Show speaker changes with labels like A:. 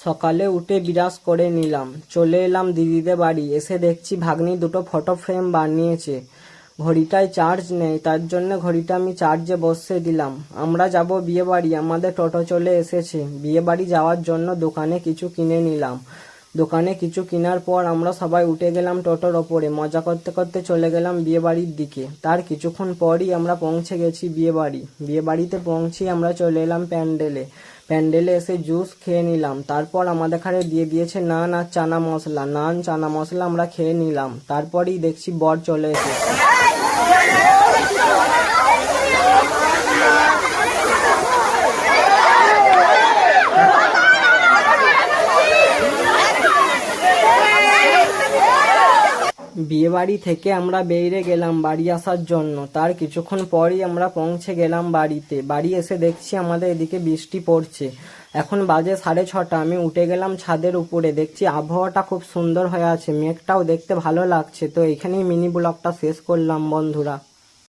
A: সকালে উঠে বিরাস করে নিলাম, চলে এলাম দিদিদের বাড়ি। এসে দেখছি ভাগ্নি দুটো ফটো ফ্রেম বানিয়েছে। ঘড়িটায় চার্জ নেই, তার জন্য ঘড়িটা আমি চার্জে বসিয়ে দিলাম। আমরা যাব বিয়ে বাড়ি, আমাদের টোটো চলে এসেছে। বিয়ে বাড়ি যাওয়ার জন্য দোকানে কিছু কিনে নিলাম। দোকানে কিছু কেনার পর আমরা সবাই উঠে গেলাম টোটোর ওপরে। মজা করতে করতে চলে গেলাম বিয়ে বাড়ির দিকে। তার কিছুক্ষণ পরই আমরা পৌঁছে গেছি বিয়ে বাড়ি। বিয়ে বাড়িতে পৌঁছে আমরা চলে এলাম প্যান্ডেলে। প্যান্ডেলে এসে জুস খেয়ে নিলাম। তারপর আমাদের এখানে দিয়ে দিয়েছে নান আর চানা মশলা। নান চানা মশলা আমরা খেয়ে নিলাম। তারপরেই দেখছি বর চলে এসেছে। বিয়ে বাড়ি থেকে আমরা বেরিয়ে গেলাম বাড়ি আসার জন্য। তার কিছুক্ষণ পরই আমরা পৌঁছে গেলাম বাড়িতে। বাড়ি এসে দেখছি আমাদের এদিকে বৃষ্টি পড়ছে। এখন বাজে 6:30। আমি উঠে গেলাম ছাদের উপরে। দেখছি আবহাওয়াটা খুব সুন্দর হয়ে আছে, মেঘটাও দেখতে ভালো লাগছে। তো এখানেই মিনি ব্লগটা শেষ করলাম বন্ধুরা।